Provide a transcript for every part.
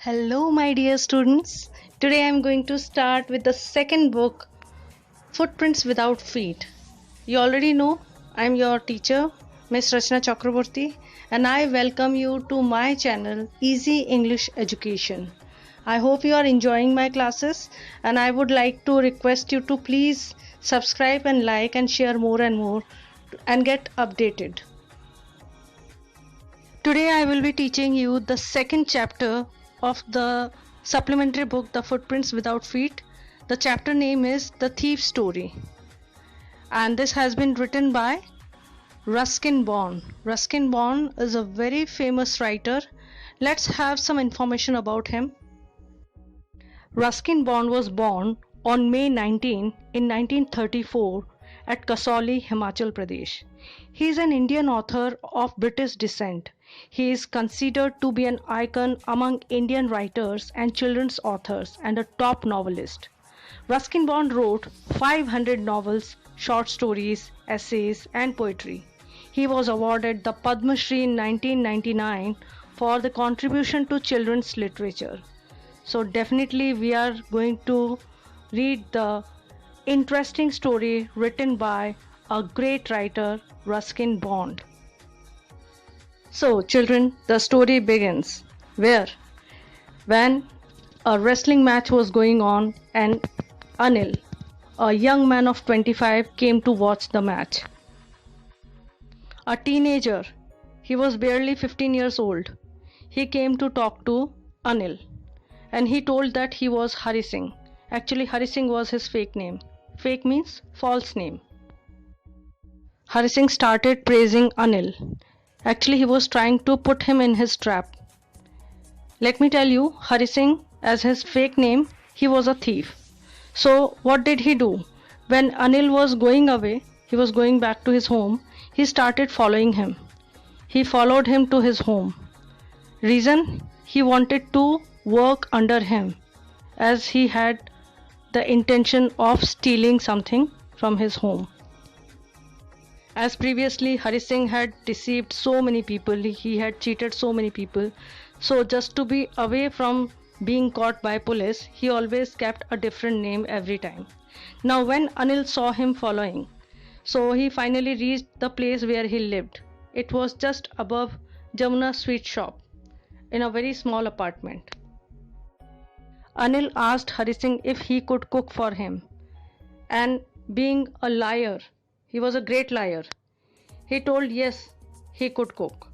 Hello, my dear students. Today I am going to start with the second book, Footprints Without Feet. You already know I am your teacher, Miss Rachna Chakraborty, and I welcome you to my channel, Easy English Education. I hope you are enjoying my classes, and I would like to request you to please subscribe and like and share more and more and get updated. Today I will be teaching you the second chapter of the supplementary book The Footprints Without Feet. The chapter name is The Thief's Story, and this has been written by Ruskin Bond. Ruskin Bond is a very famous writer. Let's have some information about him. Ruskin Bond was born on May 19 in 1934 at Kasauli, Himachal Pradesh. He is an Indian author of British descent. He is considered to be an icon among Indian writers and children's authors and a top novelist. Ruskin Bond wrote 500 novels, short stories, essays, and poetry. He was awarded the Padma Shri in 1999 for the contribution to children's literature. So definitely we are going to read the interesting story written by a great writer, Ruskin Bond. So children, the story begins when a wrestling match was going on and Anil, a young man of 25, came to watch the match. A teenager, he was barely 15 years old. He came to talk to Anil, and he told that he was Hari Singh. Actually, Hari Singh was his fake name. Fake means false name. Hari Singh started praising Anil. Actually, he was trying to put him in his trap. Let me tell you, Hari Singh, as his fake name, he was a thief. So what did he do? When Anil was going away, he was going back to his home, he started following him. He followed him to his home. Reason? He wanted to work under him, as he had the intention of stealing something from his home. As previously Hari Singh had deceived so many people, he had cheated so many people. So just to be away from being caught by police, he always kept a different name every time. Now when Anil saw him following, so he finally reached the place where he lived. It was just above Jamuna sweet shop in a very small apartment. Anil asked Hari Singh if he could cook for him, and being a liar, he was a great liar. He told yes, he could cook.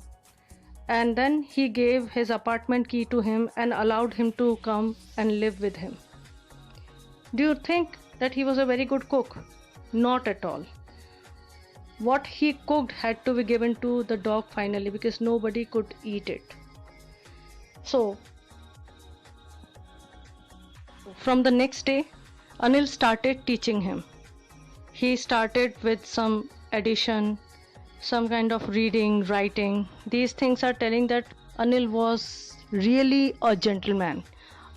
And then he gave his apartment key to him and allowed him to come and live with him. Do you think that he was a very good cook? Not at all. What he cooked had to be given to the dog finally, because nobody could eat it. So, from the next day, Anil started teaching him. He started with some addition, some kind of reading, writing. These things are telling that Anil was really a gentleman.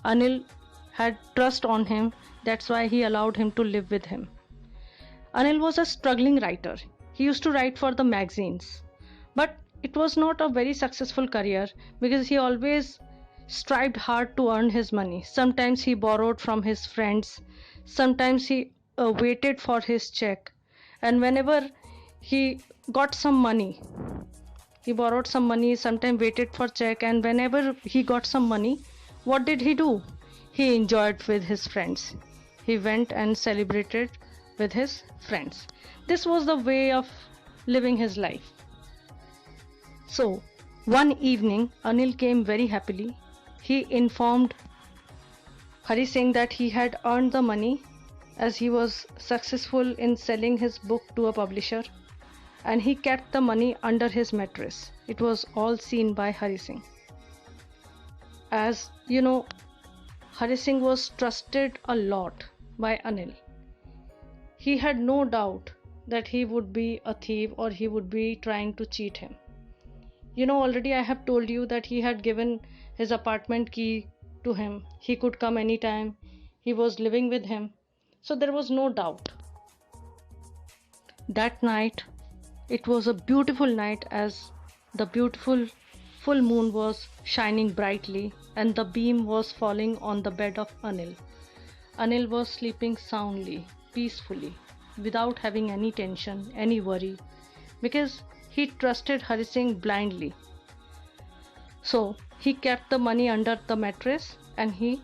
Anil had trust on him, that's why he allowed him to live with him. Anil was a struggling writer. He used to write for the magazines, but it was not a very successful career because he always strived hard to earn his money. Sometimes he borrowed from his friends, sometimes he waited for his check, and whenever he got some money, he borrowed some money, sometimes waited for check, and whenever he got some money, what did he do? He enjoyed with his friends. He went and celebrated with his friends. This was the way of living his life. So one evening Anil came very happily. He informed Hari Singh that he had earned the money as he was successful in selling his book to a publisher, and he kept the money under his mattress. It was all seen by Hari Singh. As you know, Hari Singh was trusted a lot by Anil. He had no doubt that he would be a thief or he would be trying to cheat him. You know, already I have told you that he had given his apartment key to him. He could come anytime. He was living with him. So there was no doubt. That night, it was a beautiful night, as the beautiful full moon was shining brightly and the beam was falling on the bed of Anil. Anil was sleeping soundly, peacefully, without having any tension, any worry, because he trusted Hari Singh blindly. So he kept the money under the mattress and he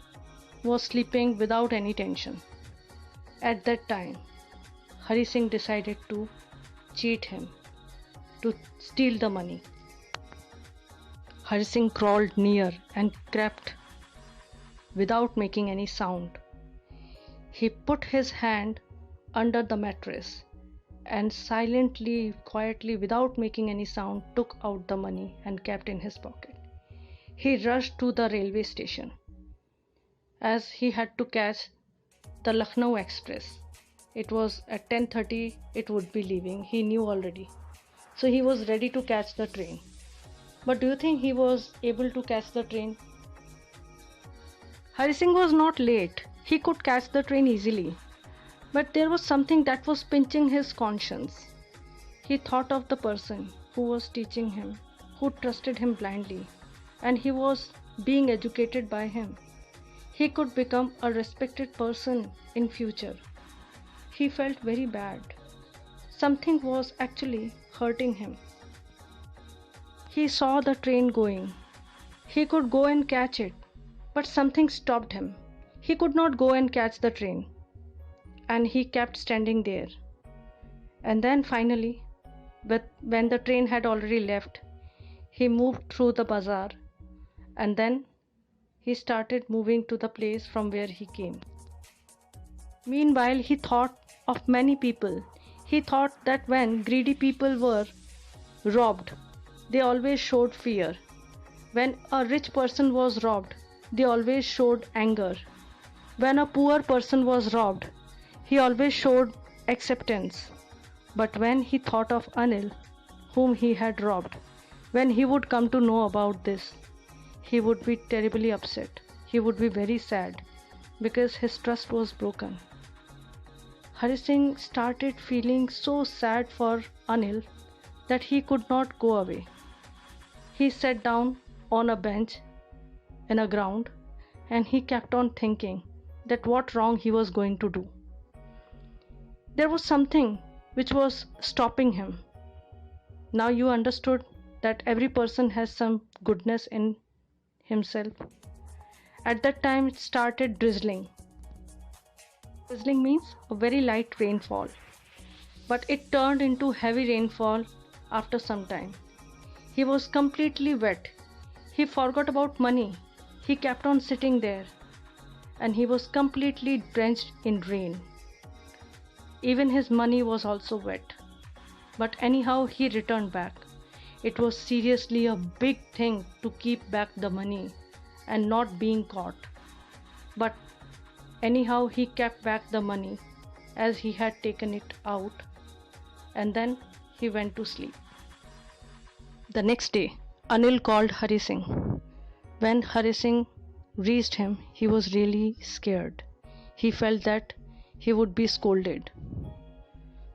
was sleeping without any tension. At that time, Hari Singh decided to cheat him, to steal the money. Hari Singh crawled near and crept without making any sound. He put his hand under the mattress and silently, quietly, without making any sound, took out the money and kept in his pocket. He rushed to the railway station as he had to catch the Lucknow Express. It was at 10:30 it would be leaving. He knew already. So he was ready to catch the train. But do you think he was able to catch the train? Hari Singh was not late. He could catch the train easily. But there was something that was pinching his conscience. He thought of the person who was teaching him, who trusted him blindly, and he was being educated by him. He could become a respected person in future. He felt very bad. Something was actually hurting him. He saw the train going. He could go and catch it, but something stopped him. He could not go and catch the train, and he kept standing there. And then finally, when the train had already left, he moved through the bazaar, and then he started moving to the place from where he came. Meanwhile, he thought of many people. He thought that when greedy people were robbed, they always showed fear. When a rich person was robbed, they always showed anger. When a poor person was robbed, he always showed acceptance. But when he thought of Anil, whom he had robbed, when he would come to know about this, he would be terribly upset. He would be very sad because his trust was broken. Hari Singh started feeling so sad for Anil that he could not go away. He sat down on a bench in a ground and he kept on thinking that what wrong he was going to do. There was something which was stopping him. Now you understood that every person has some goodness in himself. At that time it started drizzling. Drizzling means a very light rainfall, but it turned into heavy rainfall after some time. He was completely wet. He forgot about money. He kept on sitting there and he was completely drenched in rain. Even his money was also wet. But anyhow he returned back. It was seriously a big thing to keep back the money and not being caught. But anyhow he kept back the money as he had taken it out, and then he went to sleep. The next day, Anil called Hari Singh. When Hari Singh reached him, he was really scared. He felt that he would be scolded.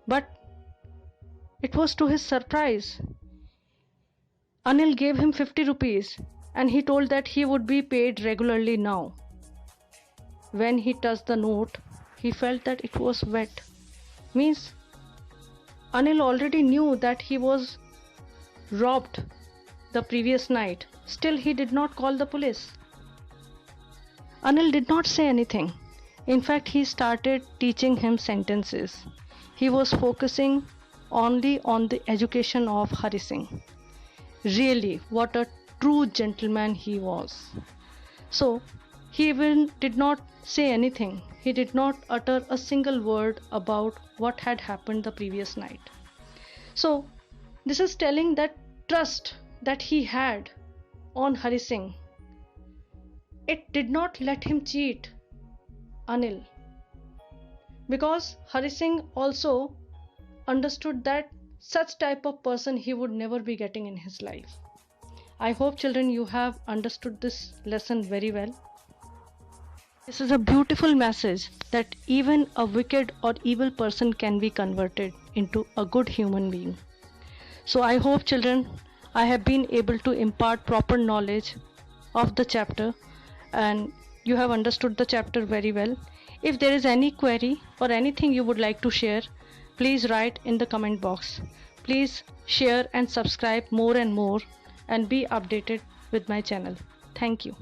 But it was to his surprise. Anil gave him 50 rupees and he told that he would be paid regularly now. When he touched the note, he felt that it was wet. Means Anil already knew that he was robbed the previous night. Still he did not call the police. Anil did not say anything. In fact, he started teaching him sentences. He was focusing only on the education of Hari Singh. Really, what a true gentleman he was. So, he even did not say anything. He did not utter a single word about what had happened the previous night. So, this is telling that trust that he had on Hari Singh, it did not let him cheat Anil. Because Hari Singh also understood that such type of person he would never be getting in his life. I hope children you have understood this lesson very well. This is a beautiful message that even a wicked or evil person can be converted into a good human being. So I hope children, I have been able to impart proper knowledge of the chapter and you have understood the chapter very well. If there is any query or anything you would like to share, please write in the comment box. Please share and subscribe more and more and be updated with my channel. Thank you.